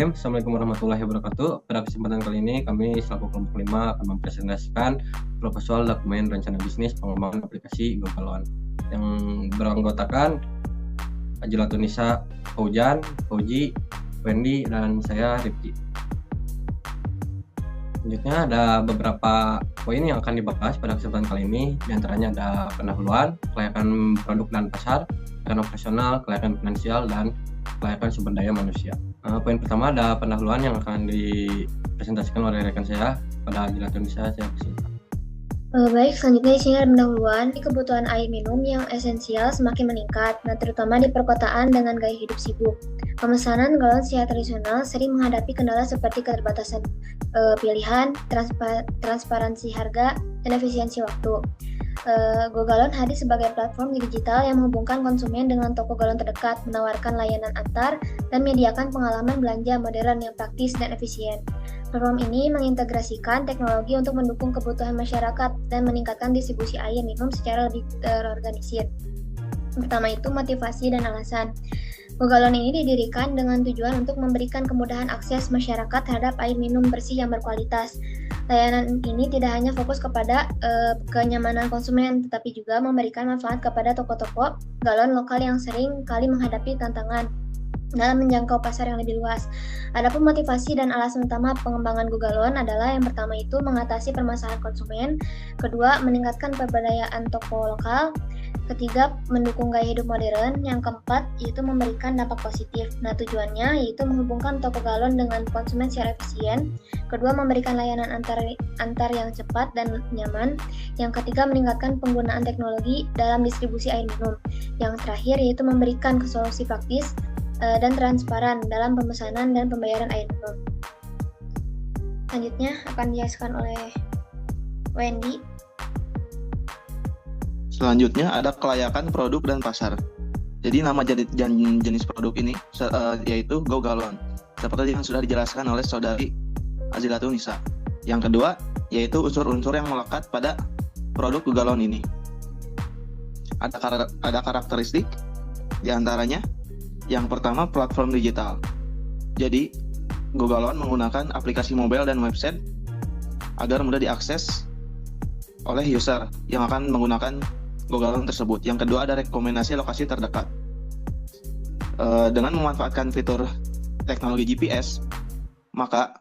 Assalamualaikum warahmatullahi wabarakatuh. Pada kesempatan kali ini kami selaku kelompok 5 akan mempresentasikan proposal dokumen rencana bisnis pengembangan aplikasi GoGalon yang beranggotakan Ajilatunisa, Faujan, Fauji, Wendy, dan saya Rifki. Selanjutnya ada beberapa poin yang akan dibahas pada kesempatan kali ini. Di antaranya ada pendahuluan, kelayakan produk dan pasar, kelayakan operasional, kelayakan finansial, dan kelayakan sumber daya manusia. Poin pertama ada pendahuluan yang akan dipresentasikan oleh rekan saya pada Ajilatunisa. Saya persilakan. Baik, selanjutnya di sini ada pendahuluan. Kebutuhan air minum yang esensial semakin meningkat, terutama di perkotaan dengan gaya hidup sibuk. Pemesanan galon secara tradisional sering menghadapi kendala seperti keterbatasan pilihan, transparansi harga, dan efisiensi waktu. GoGalon hadir sebagai platform digital yang menghubungkan konsumen dengan toko galon terdekat, menawarkan layanan antar, dan menyediakan pengalaman belanja modern yang praktis dan efisien. Platform ini mengintegrasikan teknologi untuk mendukung kebutuhan masyarakat dan meningkatkan distribusi air minum secara lebih terorganisir. Pertama itu motivasi dan alasan. GoGalon ini didirikan dengan tujuan untuk memberikan kemudahan akses masyarakat terhadap air minum bersih yang berkualitas. Layanan ini tidak hanya fokus kepada kenyamanan konsumen, tetapi juga memberikan manfaat kepada toko-toko galon lokal yang sering kali menghadapi tantangan dalam menjangkau pasar yang lebih luas. Adapun motivasi dan alasan utama pengembangan GoGalon adalah yang pertama itu mengatasi permasalahan konsumen, kedua meningkatkan pemberdayaan toko lokal, ketiga mendukung gaya hidup modern, yang keempat yaitu memberikan dampak positif. Nah, tujuannya yaitu menghubungkan toko galon dengan konsumen secara efisien, kedua memberikan layanan antar yang cepat dan nyaman, yang ketiga meningkatkan penggunaan teknologi dalam distribusi air minum, yang terakhir yaitu memberikan solusi praktis dan transparan dalam pemesanan dan pembayaran air minum. Selanjutnya akan dijelaskan oleh Wendy. Selanjutnya ada kelayakan produk dan pasar. Jadi nama jenis produk ini yaitu GoGalon, seperti yang sudah dijelaskan oleh saudari Ajilatunisa. Yang kedua yaitu unsur-unsur yang melekat pada produk GoGalon ini. Ada karakteristik diantaranya. Yang pertama, platform digital. Jadi, GoGalon menggunakan aplikasi mobile dan website agar mudah diakses oleh user yang akan menggunakan GoGalon tersebut. Yang kedua, ada rekomendasi lokasi terdekat. Dengan memanfaatkan fitur teknologi GPS, maka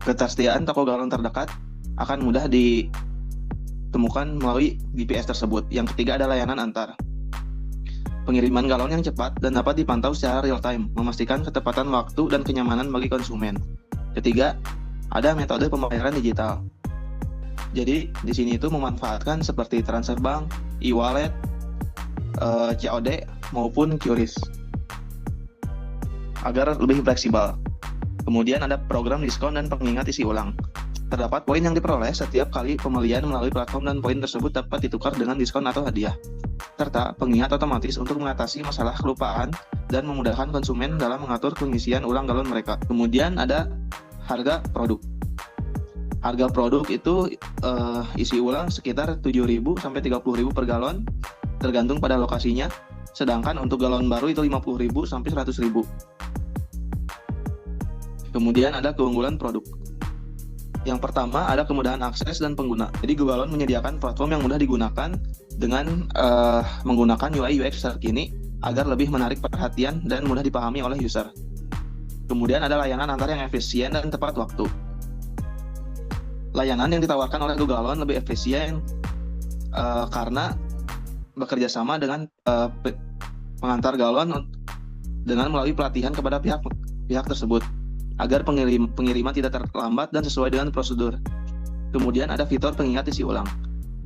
ketersediaan toko galon terdekat akan mudah ditemukan melalui GPS tersebut. Yang ketiga, ada layanan antar. Pengiriman galon yang cepat dan dapat dipantau secara real time, memastikan ketepatan waktu dan kenyamanan bagi konsumen. Ketiga, ada metode pembayaran digital. Jadi, di sini itu memanfaatkan seperti transfer bank, e-wallet, COD, maupun QRIS agar lebih fleksibel. Kemudian ada program diskon dan pengingat isi ulang. Terdapat poin yang diperoleh setiap kali pembelian melalui platform dan poin tersebut dapat ditukar dengan diskon atau hadiah. Serta pengingat otomatis untuk mengatasi masalah kelupaan dan memudahkan konsumen dalam mengatur pengisian ulang galon mereka. Kemudian ada harga produk. Harga produk itu isi ulang sekitar 7.000 sampai 30.000 per galon tergantung pada lokasinya. Sedangkan untuk galon baru itu 50.000 sampai 100.000. Kemudian ada keunggulan produk. Yang pertama ada kemudahan akses dan pengguna. Jadi GoGalon menyediakan platform yang mudah digunakan dengan menggunakan UI UX terkini agar lebih menarik perhatian dan mudah dipahami oleh user. Kemudian ada layanan antar yang efisien dan tepat waktu. Layanan yang ditawarkan oleh GoGalon lebih efisien karena bekerja sama dengan pengantar galon dengan melalui pelatihan kepada pihak tersebut agar pengiriman tidak terlambat dan sesuai dengan prosedur. Kemudian ada fitur pengingat isi ulang.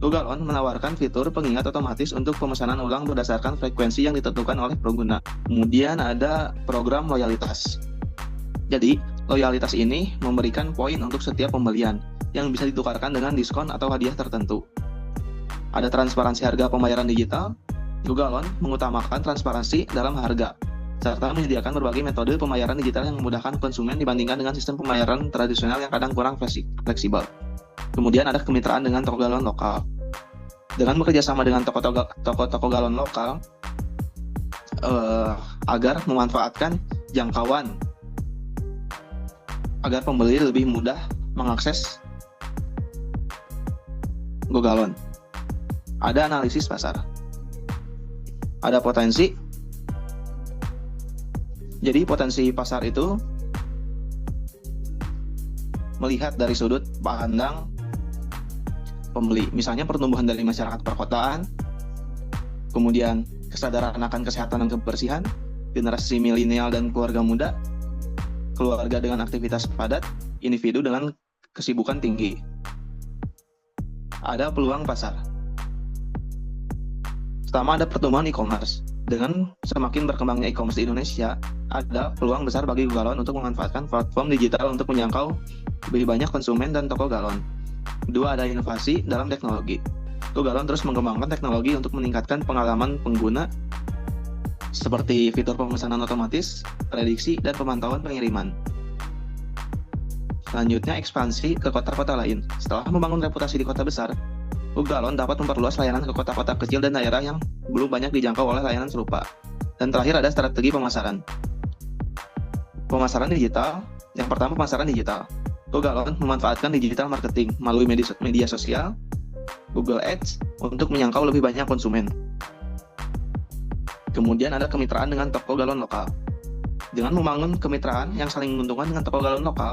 GoGalon menawarkan fitur pengingat otomatis untuk pemesanan ulang berdasarkan frekuensi yang ditentukan oleh pengguna. Kemudian ada program loyalitas. Jadi, loyalitas ini memberikan poin untuk setiap pembelian yang bisa ditukarkan dengan diskon atau hadiah tertentu. Ada transparansi harga pembayaran digital. GoGalon mengutamakan transparansi dalam harga, serta menyediakan berbagai metode pembayaran digital yang memudahkan konsumen dibandingkan dengan sistem pembayaran tradisional yang kadang kurang fleksibel. Kemudian ada kemitraan dengan toko galon lokal. Dengan bekerja sama dengan toko-toko galon lokal agar memanfaatkan jangkauan agar pembeli lebih mudah mengakses GoGalon. Ada analisis pasar. Ada potensi. Jadi potensi pasar itu melihat dari sudut pandang pembeli. Misalnya pertumbuhan dari masyarakat perkotaan, kemudian kesadaran akan kesehatan dan kebersihan, generasi milenial dan keluarga muda, keluarga dengan aktivitas padat, individu dengan kesibukan tinggi. Ada peluang pasar. Pertama, ada pertumbuhan e-commerce. Dengan semakin berkembangnya e-commerce di Indonesia, ada peluang besar bagi GoGalon untuk memanfaatkan platform digital untuk menjangkau lebih banyak konsumen dan toko galon. Kedua, ada inovasi dalam teknologi. GoGalon terus mengembangkan teknologi untuk meningkatkan pengalaman pengguna seperti fitur pemesanan otomatis, prediksi, dan pemantauan pengiriman. Selanjutnya, ekspansi ke kota-kota lain. Setelah membangun reputasi di kota besar, GoGalon dapat memperluas layanan ke kota-kota kecil dan daerah yang belum banyak dijangkau oleh layanan serupa. Dan terakhir, ada strategi pemasaran. Pemasaran digital. Yang pertama, pemasaran digital. GoGalon memanfaatkan digital marketing melalui media sosial, Google Ads, untuk menjangkau lebih banyak konsumen. Kemudian ada kemitraan dengan toko galon lokal. Dengan membangun kemitraan yang saling menguntungkan dengan toko galon lokal,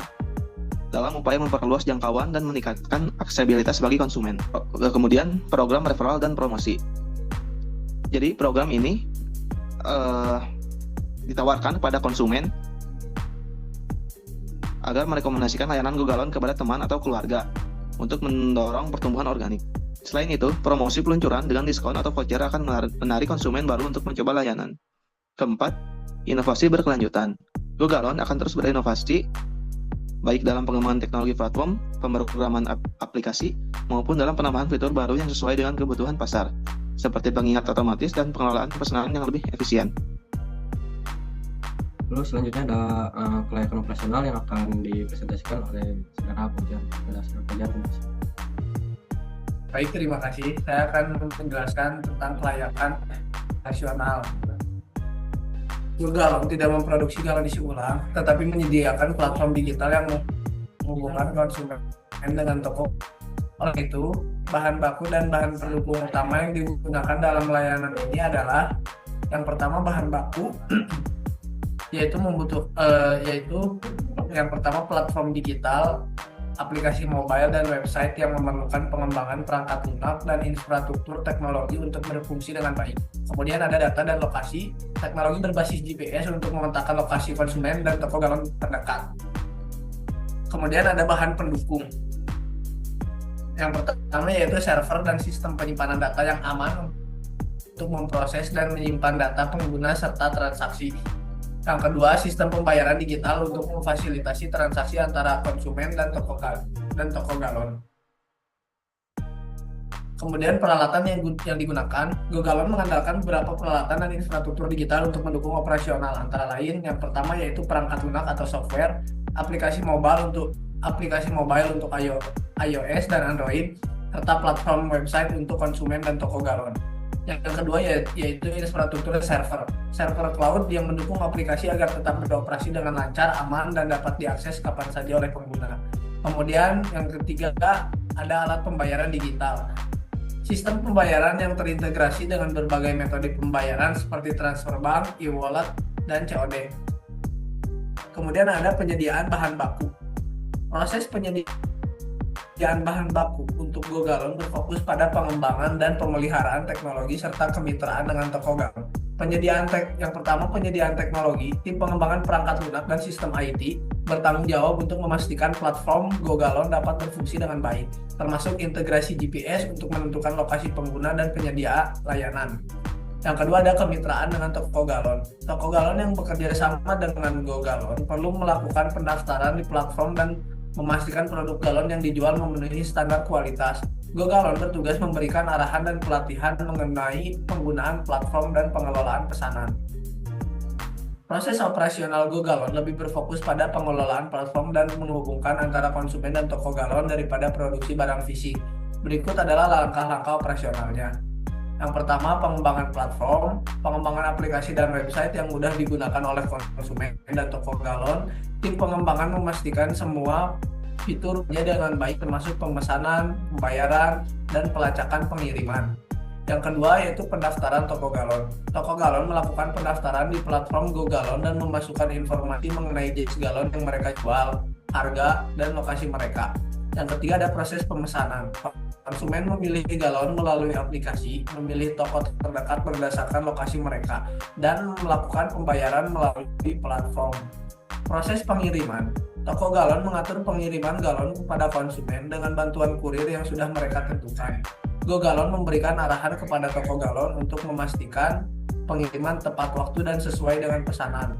dalam upaya memperluas jangkauan dan meningkatkan aksesibilitas bagi konsumen. Kemudian program referral dan promosi. Jadi program ini ditawarkan kepada konsumen agar merekomendasikan layanan GoGalon kepada teman atau keluarga untuk mendorong pertumbuhan organik. Selain itu, promosi peluncuran dengan diskon atau voucher akan menarik konsumen baru untuk mencoba layanan. Keempat, inovasi berkelanjutan. GoGalon akan terus berinovasi baik dalam pengembangan teknologi platform, pemrograman aplikasi, maupun dalam penambahan fitur baru yang sesuai dengan kebutuhan pasar, seperti pengingat otomatis dan pengelolaan pesanan yang lebih efisien. Lalu selanjutnya ada kelayakan operasional yang akan dipresentasikan oleh Saudara Pujan. Baik, terima kasih. Saya akan menjelaskan tentang kelayakan operasional. GoGalon tidak memproduksi galon isi ulang, tetapi menyediakan platform digital yang menghubungkan konsumen dengan toko. Oleh itu, bahan baku dan bahan pendukung utama yang digunakan dalam layanan ini adalah yang pertama bahan baku, yaitu yang pertama platform digital, aplikasi mobile dan website yang memerlukan pengembangan perangkat lunak dan infrastruktur teknologi untuk berfungsi dengan baik. Kemudian ada data dan lokasi, teknologi berbasis GPS untuk memetakan lokasi konsumen dan toko galon terdekat. Kemudian ada bahan pendukung. Yang pertama yaitu server dan sistem penyimpanan data yang aman untuk memproses dan menyimpan data pengguna serta transaksi. Yang kedua, sistem pembayaran digital untuk memfasilitasi transaksi antara konsumen dan toko galon. Kemudian peralatan yang digunakan, GoGalon mengandalkan beberapa peralatan dan infrastruktur digital untuk mendukung operasional, antara lain yang pertama yaitu perangkat lunak atau software, aplikasi mobile untuk iOS dan Android, serta platform website untuk konsumen dan toko galon. Yang kedua yaitu infrastruktur server cloud yang mendukung aplikasi agar tetap beroperasi dengan lancar, aman, dan dapat diakses kapan saja oleh pengguna. Kemudian yang ketiga ada alat pembayaran digital. Sistem pembayaran yang terintegrasi dengan berbagai metode pembayaran seperti transfer bank, e-wallet, dan COD. Kemudian ada penyediaan bahan baku. Proses penyediaan bahan baku untuk GoGalon berfokus pada pengembangan dan pemeliharaan teknologi serta kemitraan dengan toko galon. Yang pertama penyediaan teknologi, tim pengembangan perangkat lunak dan sistem IT bertanggung jawab untuk memastikan platform GoGalon dapat berfungsi dengan baik, termasuk integrasi GPS untuk menentukan lokasi pengguna dan penyedia layanan. Yang kedua ada kemitraan dengan toko galon. Toko galon yang bekerja sama dengan GoGalon perlu melakukan pendaftaran di platform dan memastikan produk galon yang dijual memenuhi standar kualitas. GoGalon bertugas memberikan arahan dan pelatihan mengenai penggunaan platform dan pengelolaan pesanan. Proses operasional GoGalon lebih berfokus pada pengelolaan platform dan menghubungkan antara konsumen dan toko galon daripada produksi barang fisik. Berikut adalah langkah-langkah operasionalnya. Yang pertama, pengembangan platform, pengembangan aplikasi dan website yang mudah digunakan oleh konsumen dan toko galon. Tim pengembangan memastikan semua fitur berjalan dengan baik termasuk pemesanan, pembayaran, dan pelacakan pengiriman. Yang kedua yaitu pendaftaran toko galon. Toko galon melakukan pendaftaran di platform GoGalon dan memasukkan informasi mengenai jenis galon yang mereka jual, harga, dan lokasi mereka. Yang ketiga ada proses pemesanan. Konsumen memilih galon melalui aplikasi, memilih toko terdekat berdasarkan lokasi mereka, dan melakukan pembayaran melalui platform. Proses pengiriman. Toko galon mengatur pengiriman galon kepada konsumen dengan bantuan kurir yang sudah mereka tentukan. GoGalon memberikan arahan kepada toko galon untuk memastikan pengiriman tepat waktu dan sesuai dengan pesanan.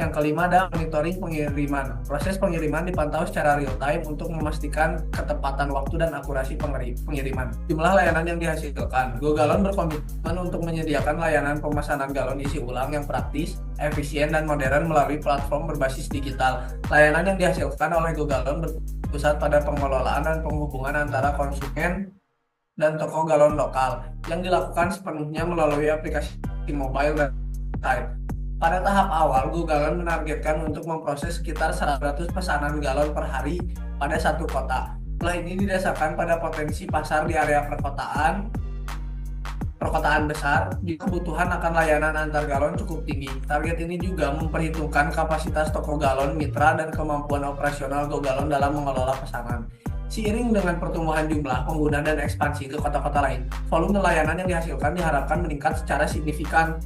Yang kelima ada monitoring pengiriman. Proses pengiriman dipantau secara real time untuk memastikan ketepatan waktu dan akurasi pengiriman. Jumlah layanan yang dihasilkan. GoGalon berkomitmen untuk menyediakan layanan pemesanan galon isi ulang yang praktis, efisien, dan modern melalui platform berbasis digital. Layanan yang dihasilkan oleh GoGalon berpusat pada pengelolaan dan penghubungan antara konsumen dan toko galon lokal yang dilakukan sepenuhnya melalui aplikasi mobile dan website. Pada tahap awal, GoGalon menargetkan untuk memproses sekitar 100 pesanan galon per hari pada satu kota. Setelah ini didasarkan pada potensi pasar di area perkotaan besar, jika kebutuhan akan layanan antar galon cukup tinggi. Target ini juga memperhitungkan kapasitas toko galon mitra dan kemampuan operasional GoGalon dalam mengelola pesanan. Seiring dengan pertumbuhan jumlah pengguna dan ekspansi ke kota-kota lain, volume layanan yang dihasilkan diharapkan meningkat secara signifikan.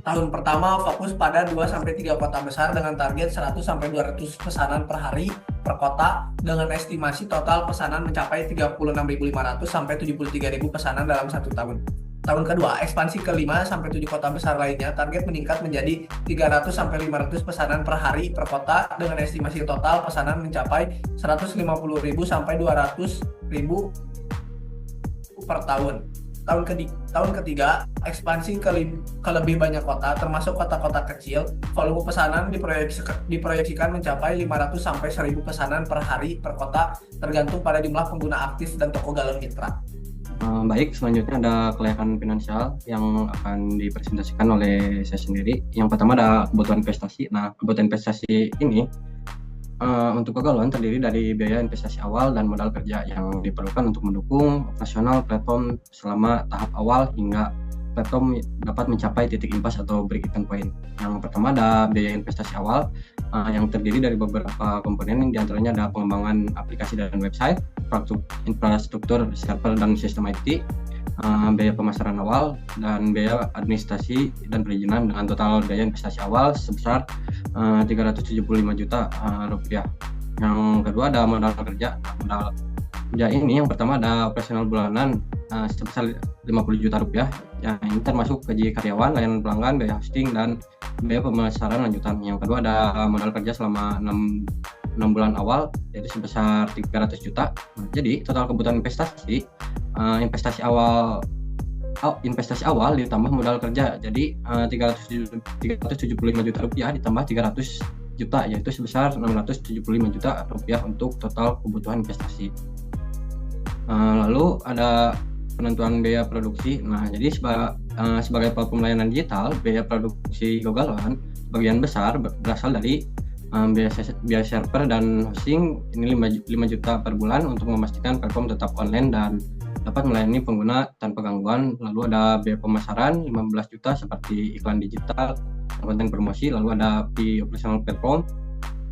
Tahun pertama fokus pada 2-3 kota besar dengan target 100-200 pesanan per hari per kota dengan estimasi total pesanan mencapai 36.500 sampai 73.000 pesanan dalam 1 tahun. Tahun kedua, ekspansi ke 5-7 kota besar lainnya target meningkat menjadi 300-500 pesanan per hari per kota dengan estimasi total pesanan mencapai 150.000 sampai 200.000 per tahun. Tahun ketiga, ekspansi ke lebih banyak kota, termasuk kota-kota kecil. Volume pesanan diproyeksikan mencapai 500 sampai 1.000 pesanan per hari per kota, tergantung pada jumlah pengguna aktif dan toko galon mitra. Baik, selanjutnya ada kelayakan finansial yang akan dipresentasikan oleh saya sendiri. Yang pertama ada kebutuhan investasi. Nah, kebutuhan investasi ini untuk GoGalon terdiri dari biaya investasi awal dan modal kerja yang diperlukan untuk mendukung operasional platform selama tahap awal hingga platform dapat mencapai titik impas atau break-even point. Yang pertama ada biaya investasi awal yang terdiri dari beberapa komponen, diantaranya ada pengembangan aplikasi dan website, infrastruktur server dan sistem IT, biaya pemasaran awal, dan biaya administrasi dan perizinan dengan total biaya investasi awal sebesar 375 juta rupiah. Yang kedua ada modal kerja. Modal kerja ini yang pertama ada operasional bulanan sebesar 50 juta rupiah. Yang ini termasuk gaji karyawan, layanan pelanggan, biaya hosting, dan biaya pemasaran lanjutan. Yang kedua ada modal kerja selama 6 bulan awal yaitu sebesar 300 juta. Nah, jadi total kebutuhan investasi awal ditambah modal kerja jadi 375 juta rupiah ditambah 300 juta yaitu sebesar 675 juta rupiah untuk total kebutuhan investasi. Lalu ada penentuan biaya produksi. Nah, jadi sebagai platform layanan digital, biaya produksi GoGalon bagian besar berasal dari biaya server dan hosting ini 5 juta per bulan untuk memastikan platform tetap online dan dapat melayani pengguna tanpa gangguan. Lalu ada biaya pemasaran 15 juta seperti iklan digital, konten promosi. Lalu ada fee operational platform.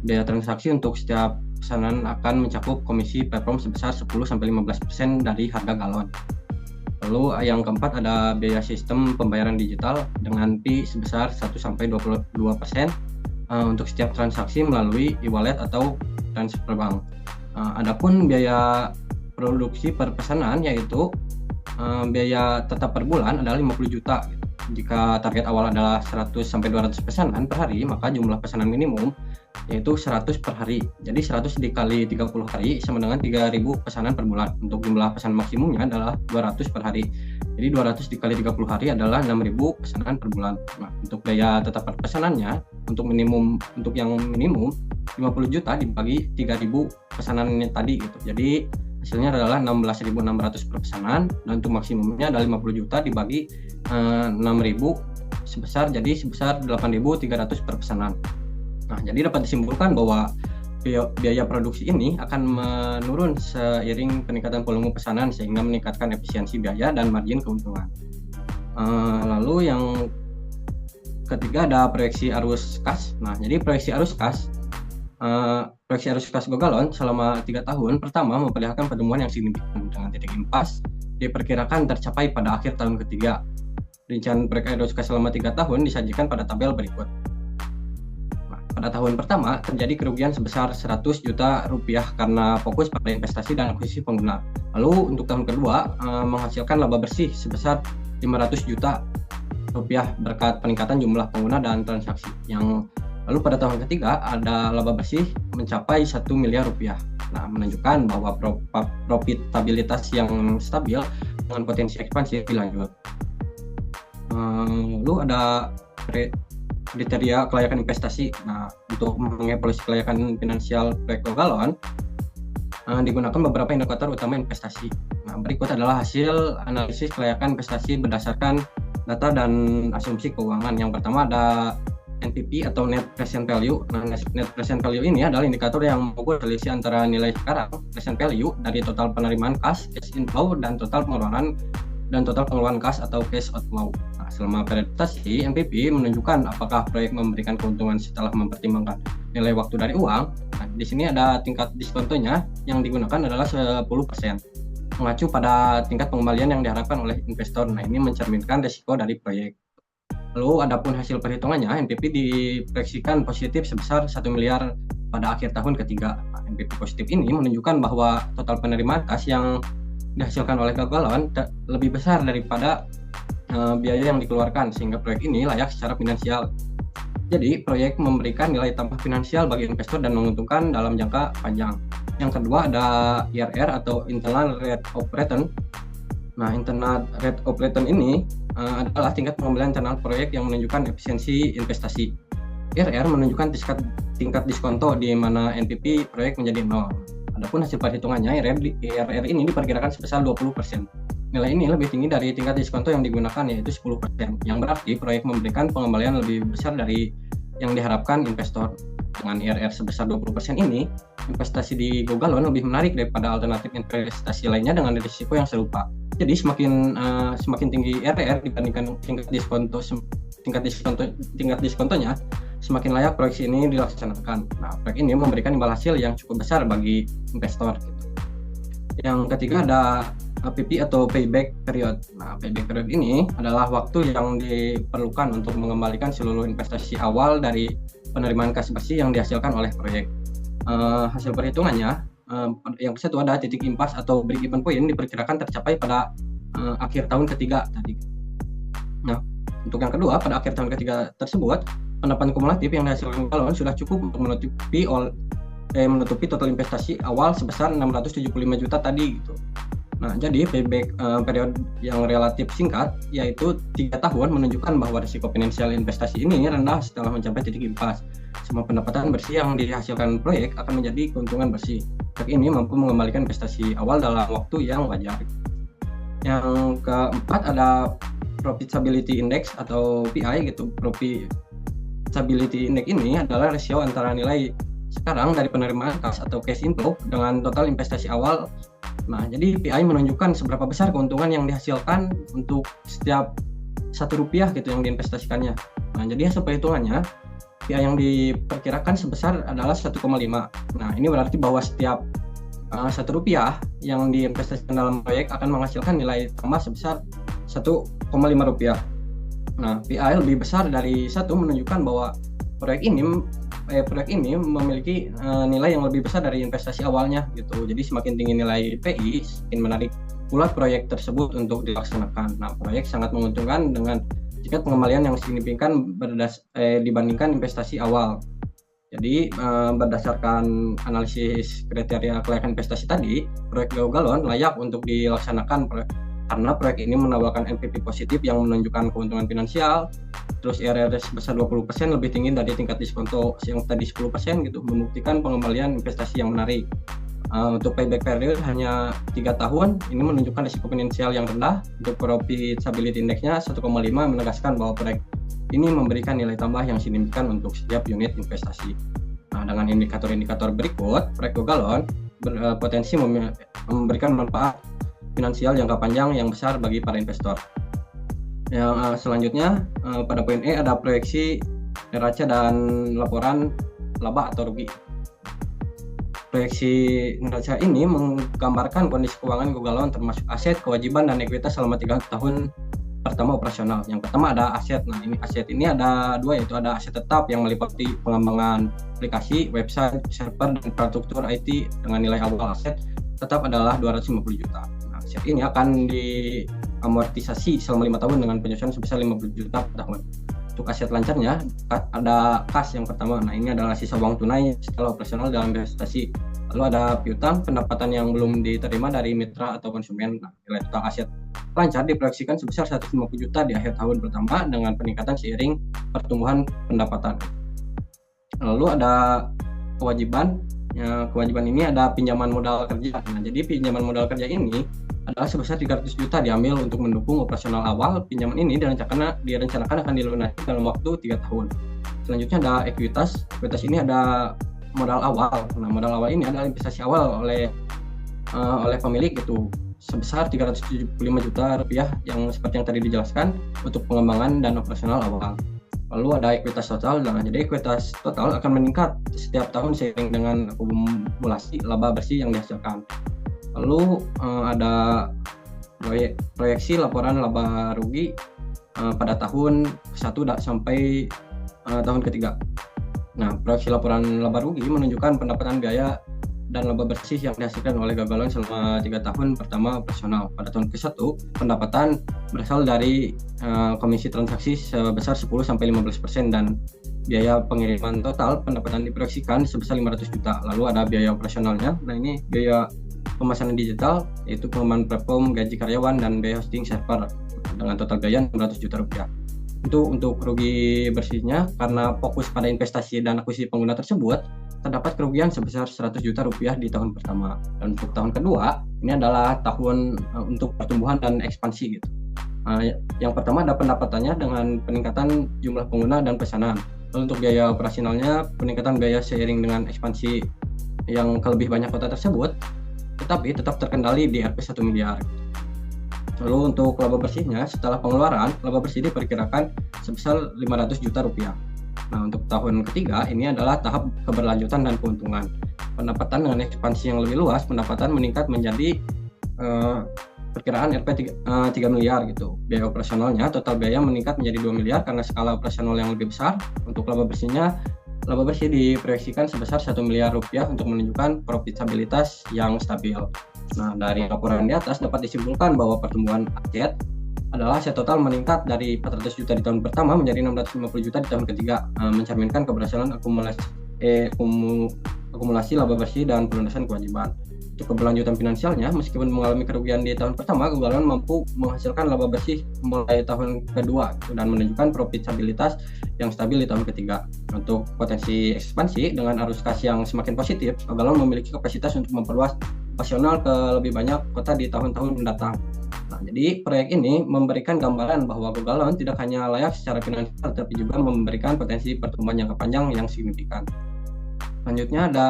Biaya transaksi untuk setiap pesanan akan mencakup komisi platform sebesar 10-15% dari harga galon. Lalu yang keempat ada biaya sistem pembayaran digital dengan fee sebesar 1-22% untuk setiap transaksi melalui e-wallet atau transfer bank. Adapun biaya produksi per pesanan yaitu biaya tetap per bulan adalah 50 juta. Jika target awal adalah 100-200 pesanan per hari, maka jumlah pesanan minimum yaitu 100 per hari. Jadi 100 dikali 30 hari sama dengan 3.000 pesanan per bulan. Untuk jumlah pesanan maksimumnya adalah 200 per hari. Jadi 200 dikali 30 hari adalah 6.000 pesanan per bulan. Nah, untuk biaya tetap per pesanannya untuk yang minimum 50 juta dibagi 3.000 pesanannya tadi gitu. Jadi hasilnya adalah 16.600 per pesanan, dan untuk maksimumnya adalah 50 juta dibagi 6.000 sebesar 8.300 per pesanan. Nah, jadi dapat disimpulkan bahwa biaya produksi ini akan menurun seiring peningkatan volume pesanan sehingga meningkatkan efisiensi biaya dan margin keuntungan. Lalu yang ketiga ada proyeksi arus kas. Nah, jadi proyeksi arus kas Go Galon selama 3 tahun pertama memperlihatkan pertumbuhan yang signifikan dengan titik impas diperkirakan tercapai pada akhir tahun ketiga. Rincian proyek arus kas selama 3 tahun disajikan pada tabel berikut. Pada tahun pertama terjadi kerugian sebesar 100 juta rupiah karena fokus pada investasi dan akuisisi pengguna. Lalu untuk tahun kedua menghasilkan laba bersih sebesar 500 juta rupiah berkat peningkatan jumlah pengguna dan transaksi. Lalu pada tahun ketiga ada laba bersih mencapai 1 miliar rupiah. Nah, menunjukkan bahwa profitabilitas yang stabil dengan potensi ekspansi lanjut. Lalu ada kriteria kelayakan investasi. Nah, untuk mengevaluasi kelayakan finansial proyek Go Galon digunakan beberapa indikator utama investasi. Nah, berikut adalah hasil analisis kelayakan investasi berdasarkan data dan asumsi keuangan. Yang pertama ada NPV atau Net Present Value. Nah, Net Present Value ini adalah indikator yang mengukur selisih antara nilai sekarang present value dari total penerimaan kas, cash inflow, dan total pengeluaran kas atau cash outflow. Nah, selama periode investasi, NPV menunjukkan apakah proyek memberikan keuntungan setelah mempertimbangkan nilai waktu dari uang. Nah, di sini ada tingkat diskontonya yang digunakan adalah 10%, mengacu pada tingkat pengembalian yang diharapkan oleh investor. Nah, ini mencerminkan risiko dari proyek. Lalu adapun hasil perhitungannya, NPV diproyeksikan positif sebesar 1 miliar pada akhir tahun ketiga. Nah, NPV positif ini menunjukkan bahwa total penerimaan kas yang dihasilkan oleh Go Galon lebih besar daripada biaya yang dikeluarkan sehingga proyek ini layak secara finansial. Jadi proyek memberikan nilai tambah finansial bagi investor dan menguntungkan dalam jangka panjang. Yang kedua ada IRR atau Internal Rate of Return. Nah, Internal Rate of Return ini adalah tingkat pengembalian internal proyek yang menunjukkan efisiensi investasi. IRR menunjukkan tingkat diskonto di mana NPV proyek menjadi 0. Adapun hasil perhitungannya, IRR ini diperkirakan sebesar 20%. Nilai ini lebih tinggi dari tingkat diskonto yang digunakan, yaitu 10%, yang berarti proyek memberikan pengembalian lebih besar dari yang diharapkan investor. Dengan IRR sebesar 20% ini, investasi di Go Galon lebih menarik daripada alternatif investasi lainnya dengan risiko yang serupa. Jadi semakin tinggi IRR dibandingkan tingkat diskontonya, semakin layak proyeksi ini dilaksanakan. Nah, proyek ini memberikan imbal hasil yang cukup besar bagi investor. Yang ketiga ada PP atau payback period. Nah, payback period ini adalah waktu yang diperlukan untuk mengembalikan seluruh investasi awal dari penerimaan kas bersih yang dihasilkan oleh proyek. Hasil perhitungannya, yang kedua ada titik impas atau break even point diperkirakan tercapai pada akhir tahun ketiga tadi. Nah, untuk yang kedua, pada akhir tahun ketiga tersebut, pendapatan kumulatif yang dihasilkan Galon sudah cukup untuk menutupi total investasi awal sebesar 675 juta tadi gitu. Nah, jadi payback period yang relatif singkat yaitu 3 tahun menunjukkan bahwa risiko finansial investasi ini rendah setelah mencapai titik impas. Semua pendapatan bersih yang dihasilkan proyek akan menjadi keuntungan bersih. Proyek ini mampu mengembalikan investasi awal dalam waktu yang wajar. Yang keempat ada Profitability Index atau PI gitu. Profitability Index ini adalah rasio antara nilai sekarang dari penerimaan kas atau cash inflow dengan total investasi awal. Nah, jadi PI menunjukkan seberapa besar keuntungan yang dihasilkan untuk setiap Rp1 gitu yang diinvestasikannya. Nah, jadi hasil perhitungannya PI yang diperkirakan sebesar adalah 1,5. Nah, ini berarti bahwa setiap Rp1 yang diinvestasikan dalam proyek akan menghasilkan nilai tambah sebesar Rp1,5. Nah, PI lebih besar dari 1 menunjukkan bahwa proyek ini memiliki nilai yang lebih besar dari investasi awalnya gitu. Jadi semakin tinggi nilai PI, semakin menarik pula proyek tersebut untuk dilaksanakan. Nah, proyek sangat menguntungkan dengan tingkat pengembalian yang signifikan dibandingkan investasi awal. Jadi berdasarkan analisis kriteria kelayakan investasi tadi, proyek Go Galon layak untuk dilaksanakan karena proyek ini menawarkan NPV positif yang menunjukkan keuntungan finansial, terus IRR sebesar 20% lebih tinggi dari tingkat diskonto yang tadi 10% gitu, membuktikan pengembalian investasi yang menarik. Untuk payback period hanya 3 tahun, ini menunjukkan risiko finansial yang rendah. Untuk profitability index-nya 1,5 menegaskan bahwa proyek ini memberikan nilai tambah yang signifikan untuk setiap unit investasi. Nah, dengan indikator-indikator berikut, proyek GoGalon berpotensi memberikan manfaat finansial jangka panjang yang besar bagi para investor. Yang selanjutnya, pada poin E ada proyeksi neraca dan laporan laba atau rugi. Proyeksi neraca ini menggambarkan kondisi keuangan GoGalon termasuk aset, kewajiban, dan ekuitas selama 3 tahun pertama operasional. Yang pertama ada aset. Nah, ini aset ini ada 2, yaitu ada aset tetap yang meliputi pengembangan aplikasi, website, server, dan infrastruktur IT dengan nilai awal aset tetap adalah 250 juta. Nah, aset ini akan diamortisasi selama 5 tahun dengan penyusunan sebesar 50 juta per tahun. Untuk aset lancarnya ada kas yang pertama. Nah, ini adalah sisa uang tunai setelah operasional dalam investasi. Lalu ada piutang, pendapatan yang belum diterima dari mitra atau konsumen. Nah, nilai total aset lancar diproyeksikan sebesar 150 juta di akhir tahun pertama dengan peningkatan seiring pertumbuhan pendapatan. Lalu ada kewajiban. Kewajiban ini ada pinjaman modal kerja. Nah, jadi pinjaman modal kerja ini adalah sebesar 300 juta diambil untuk mendukung operasional awal. Pinjaman ini direncanakan akan dilunasi dalam waktu 3 tahun. Selanjutnya ada ekuitas. Ekuitas ini ada modal awal. Nah, modal awal ini adalah investasi awal oleh pemilik itu sebesar 375 juta rupiah yang seperti yang tadi dijelaskan untuk pengembangan dan operasional awal. Lalu ada ekuitas total. Nah, jadi ekuitas total akan meningkat setiap tahun seiring dengan akumulasi laba bersih yang dihasilkan. Lalu ada proyeksi laporan laba rugi pada tahun ke-1 sampai tahun ke-3. Nah, proyeksi laporan laba rugi menunjukkan pendapatan biaya dan laba bersih yang dihasilkan oleh GoGalon selama 3 tahun pertama operasional. Pada tahun ke-1, pendapatan berasal dari komisi transaksi sebesar 10-15% dan biaya pengiriman total pendapatan diproyeksikan sebesar 500 juta. Lalu ada biaya operasionalnya. Nah, ini biaya pemasaran digital, yaitu pengembangan platform, gaji karyawan, dan biaya hosting server dengan total biaya 600 juta rupiah. Itu untuk rugi bersihnya, karena fokus pada investasi dan akuisisi pengguna tersebut, terdapat kerugian sebesar 100 juta rupiah di tahun pertama. Dan untuk tahun kedua, ini adalah tahun untuk pertumbuhan dan ekspansi gitu. Yang pertama ada pendapatannya dengan peningkatan jumlah pengguna dan pesanan. Lalu untuk biaya operasionalnya, peningkatan biaya seiring dengan ekspansi yang ke lebih banyak kota tersebut, tetapi tetap terkendali di Rp 1 miliar. Lalu untuk laba bersihnya, setelah pengeluaran, laba bersih diperkirakan sebesar 500 juta rupiah. Nah, untuk tahun ketiga, ini adalah tahap keberlanjutan dan keuntungan. Pendapatan dengan ekspansi yang lebih luas, pendapatan meningkat menjadi perkiraan Rp 3 miliar gitu. Biaya operasionalnya, total biaya meningkat menjadi 2 miliar karena skala operasional yang lebih besar. Untuk laba bersihnya, laba bersih diproyeksikan sebesar 1 miliar rupiah untuk menunjukkan profitabilitas yang stabil. Nah, dari laporan di atas dapat disimpulkan bahwa pertumbuhan aset adalah aset total meningkat dari 400 juta di tahun pertama menjadi 650 juta di tahun ketiga, mencerminkan keberhasilan akumulasi laba bersih dan pelunasan kewajiban. Untuk keberlanjutan finansialnya, meskipun mengalami kerugian di tahun pertama, GoGalon mampu menghasilkan laba bersih mulai tahun kedua dan menunjukkan profitabilitas yang stabil di tahun ketiga. Untuk potensi ekspansi dengan arus kas yang semakin positif, GoGalon memiliki kapasitas untuk memperluas operasional ke lebih banyak kota di tahun-tahun mendatang. Nah, jadi proyek ini memberikan gambaran bahwa GoGalon tidak hanya layak secara finansial, tapi juga memberikan potensi pertumbuhan jangka panjang yang signifikan. Selanjutnya ada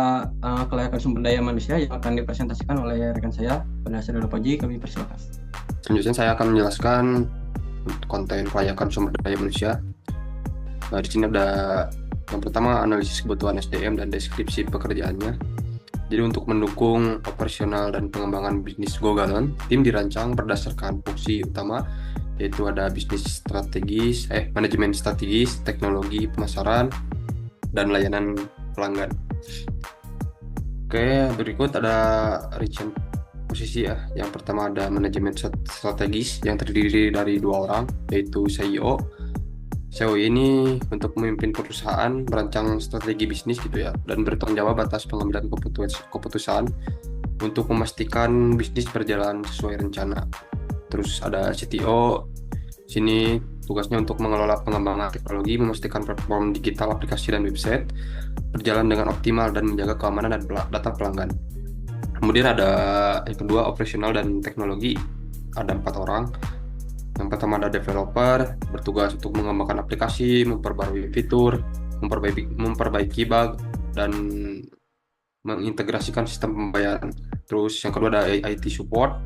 kelayakan sumber daya manusia yang akan dipresentasikan oleh rekan saya, Pendasar Dodopoji. Kami persilakan. Selanjutnya saya akan menjelaskan konten kelayakan sumber daya manusia. Nah, di sini ada yang pertama analisis kebutuhan SDM dan deskripsi pekerjaannya. Jadi untuk mendukung operasional dan pengembangan bisnis GoGalon, tim dirancang berdasarkan fungsi utama, yaitu ada bisnis strategis, manajemen strategis, teknologi, pemasaran, dan layanan pelanggan. Oke, berikut ada region posisi ya. Yang pertama ada manajemen strategis yang terdiri dari 2 orang, yaitu CEO. CEO ini untuk memimpin perusahaan, merancang strategi bisnis gitu ya, dan bertanggung jawab atas pengambilan keputusan untuk memastikan bisnis berjalan sesuai rencana. Terus ada CTO, sini tugasnya untuk mengelola pengembangan teknologi, memastikan platform digital, aplikasi, dan website berjalan dengan optimal dan menjaga keamanan dan data pelanggan. Kemudian ada yang kedua, operasional dan teknologi, ada 4 orang. Yang pertama ada developer, bertugas untuk mengembangkan aplikasi, memperbarui fitur, memperbaiki bug, dan mengintegrasikan sistem pembayaran. Terus yang kedua ada IT support,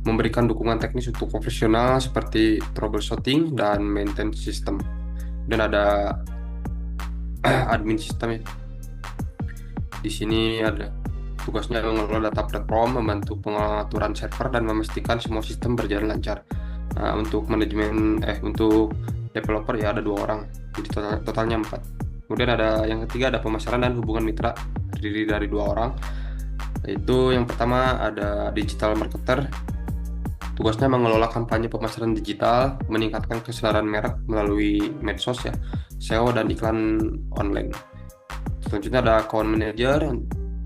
memberikan dukungan teknis untuk profesional seperti troubleshooting dan maintenance system. Dan ada admin sistem ya. Di sini ada tugasnya mengelola data platform, membantu pengaturan server dan memastikan semua sistem berjalan lancar. Nah, untuk untuk developer ya ada 2 orang, jadi totalnya 4. Kemudian ada yang ketiga ada pemasaran dan hubungan mitra, terdiri dari 2 orang. Yaitu yang pertama ada digital marketer, tugasnya mengelola kampanye pemasaran digital, meningkatkan kesadaran merek melalui medsos ya, SEO dan iklan online. Selanjutnya ada account manager,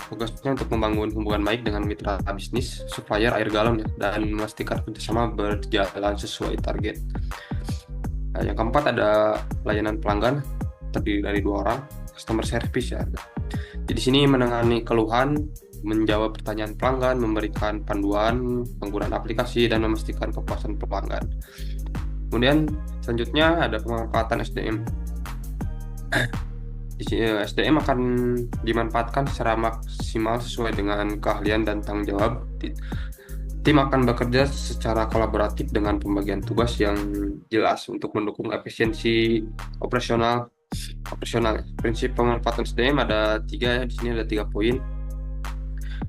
tugasnya untuk membangun hubungan baik dengan mitra bisnis, supplier air galon ya, dan memastikan kerjasama berjalan sesuai target. Nah, yang keempat ada layanan pelanggan, terdiri dari 2 orang, customer service ya. Jadi di sini menangani keluhan, menjawab pertanyaan pelanggan, memberikan panduan penggunaan aplikasi, dan memastikan kepuasan pelanggan. Kemudian selanjutnya ada pemanfaatan SDM. Di sini SDM akan dimanfaatkan secara maksimal sesuai dengan keahlian dan tanggung jawab. Tim akan bekerja secara kolaboratif dengan pembagian tugas yang jelas untuk mendukung efisiensi operasional. Prinsip pemanfaatan SDM ada 3 ya. Di sini ada 3 poin.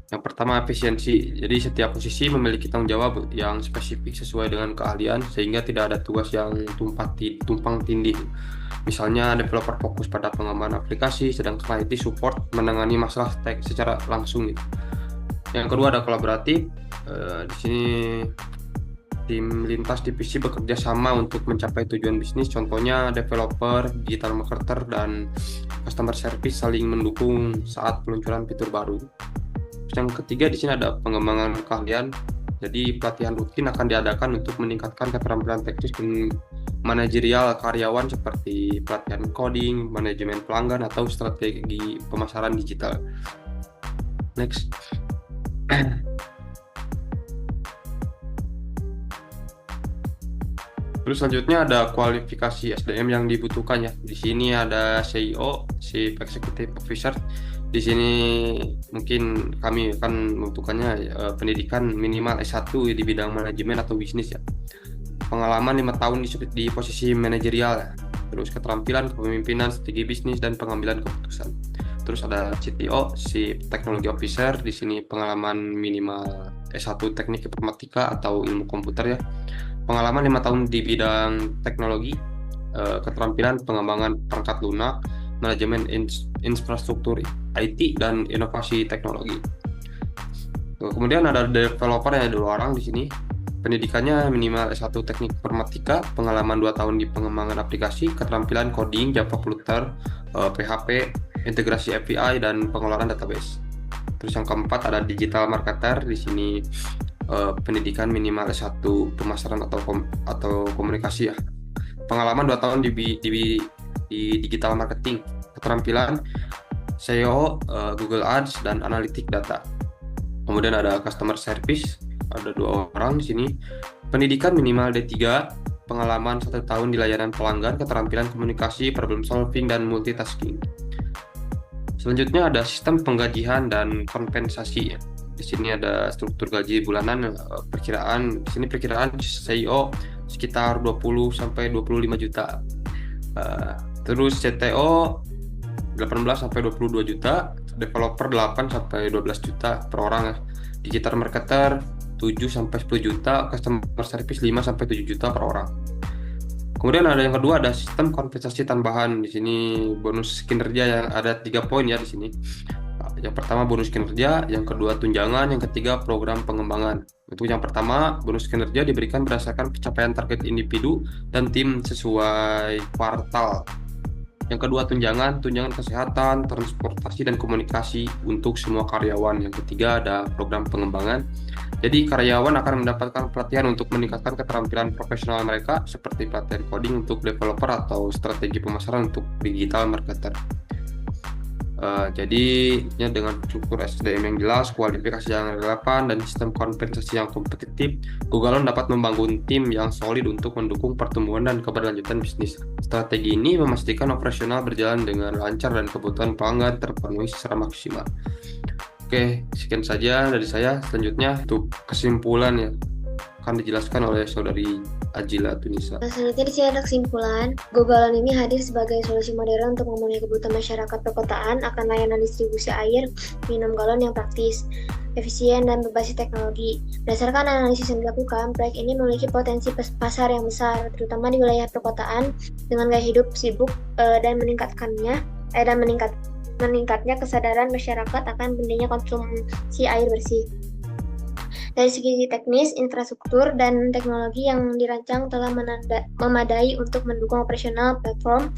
Yang pertama efisiensi. Jadi setiap posisi memiliki tanggung jawab yang spesifik sesuai dengan keahlian, sehingga tidak ada tugas yang tumpang tindih. Misalnya developer fokus pada pengembangan aplikasi, sedangkan IT support menangani masalah tech secara langsung gitu. Yang kedua ada kolaboratif. Di sini tim lintas divisi bekerja sama untuk mencapai tujuan bisnis. Contohnya developer, digital marketer, dan customer service saling mendukung saat peluncuran fitur baru. Yang ketiga di sini ada pengembangan keahlian. Jadi pelatihan rutin akan diadakan untuk meningkatkan keterampilan teknis dan manajerial karyawan seperti pelatihan coding, manajemen pelanggan, atau strategi pemasaran digital. Next. Terus selanjutnya ada kualifikasi SDM yang dibutuhkan ya. Di sini ada CEO, Chief Executive Officer. Di sini mungkin kami akan membutuhkannya pendidikan minimal S1 di bidang manajemen atau bisnis ya. Pengalaman 5 tahun di posisi manajerial ya. Terus keterampilan kepemimpinan, strategi bisnis, dan pengambilan keputusan. Terus ada CTO, Chief Technology Officer. Di sini pengalaman minimal S1 teknik informatika atau ilmu komputer ya. Pengalaman 5 tahun di bidang teknologi, keterampilan pengembangan perangkat lunak, manajemen infrastruktur IT, dan inovasi teknologi. Kemudian ada developer yang ada 2 orang di sini. Pendidikannya minimal S1 teknik informatika, pengalaman 2 tahun di pengembangan aplikasi, keterampilan coding, Java Flutter, PHP, integrasi API, dan pengelolaan database. Terus yang keempat ada digital marketer. Di sini pendidikan minimal S1 pemasaran atau komunikasi ya. Pengalaman 2 tahun di digital marketing, keterampilan SEO, Google Ads, dan analitik data. Kemudian ada customer service, ada 2 orang di sini. Pendidikan minimal D3, pengalaman 1 tahun di layanan pelanggan, keterampilan komunikasi, problem solving, dan multitasking. Selanjutnya ada sistem penggajian dan kompensasi. Di sini ada struktur gaji bulanan, perkiraan. Di sini perkiraan CEO sekitar 20 sampai 25 juta. Terus CTO 18 sampai 22 juta, developer 8 sampai 12 juta per orang ya. Digital marketer 7 sampai 10 juta, customer service 5 sampai 7 juta per orang. Kemudian ada yang kedua ada sistem kompensasi tambahan. Di sini bonus kinerja yang ada 3 poin ya di sini. Yang pertama bonus kinerja, yang kedua tunjangan, yang ketiga program pengembangan. Untuk yang pertama, bonus kinerja diberikan berdasarkan pencapaian target individu dan tim sesuai kuartal. Yang kedua tunjangan kesehatan, transportasi, dan komunikasi untuk semua karyawan. Yang ketiga ada program pengembangan. Jadi karyawan akan mendapatkan pelatihan untuk meningkatkan keterampilan profesional mereka, seperti pelatihan coding untuk developer atau strategi pemasaran untuk digital marketer. Jadi ya, dengan struktur SDM yang jelas, kualifikasi yang relevan, dan sistem kompensasi yang kompetitif, Go Galon dapat membangun tim yang solid untuk mendukung pertumbuhan dan keberlanjutan bisnis. Strategi ini memastikan operasional berjalan dengan lancar dan kebutuhan pelanggan terpenuhi secara maksimal. Oke, sekian saja dari saya. Selanjutnya untuk kesimpulan ya akan dijelaskan oleh saudari Ajila Tunisa. Selanjutnya di sini ada kesimpulan, Go Galon ini hadir sebagai solusi modern untuk memenuhi kebutuhan masyarakat perkotaan akan layanan distribusi air minum galon yang praktis, efisien, dan berbasis teknologi. Berdasarkan analisis yang dilakukan, proyek ini memiliki potensi pasar yang besar, terutama di wilayah perkotaan dengan gaya hidup sibuk dan meningkatnya kesadaran masyarakat akan pentingnya konsumsi air bersih. Dari segi teknis, infrastruktur, dan teknologi yang dirancang telah memadai untuk mendukung operasional platform,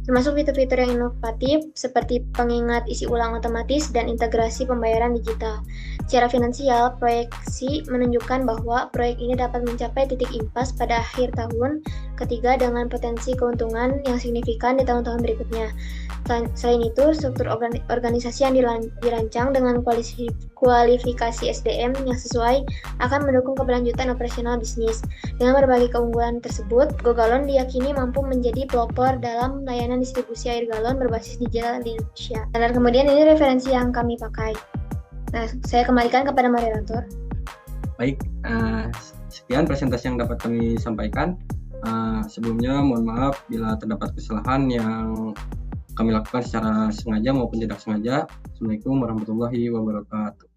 termasuk fitur-fitur yang inovatif seperti pengingat isi ulang otomatis dan integrasi pembayaran digital. Secara finansial, proyeksi menunjukkan bahwa proyek ini dapat mencapai titik impas pada akhir tahun ketiga dengan potensi keuntungan yang signifikan di tahun-tahun berikutnya. Selain itu, struktur organisasi yang dirancang dengan kualifikasi SDM yang sesuai akan mendukung keberlanjutan operasional bisnis. Dengan berbagai keunggulan tersebut, Go Galon diyakini mampu menjadi pelopor dalam layanan distribusi air galon berbasis digital di Indonesia. Dan kemudian ini referensi yang kami pakai. Nah, saya kembalikan kepada moderator. Baik, sekian presentasi yang dapat kami sampaikan. Sebelumnya mohon maaf bila terdapat kesalahan yang kami lakukan secara sengaja maupun tidak sengaja. Assalamualaikum warahmatullahi wabarakatuh.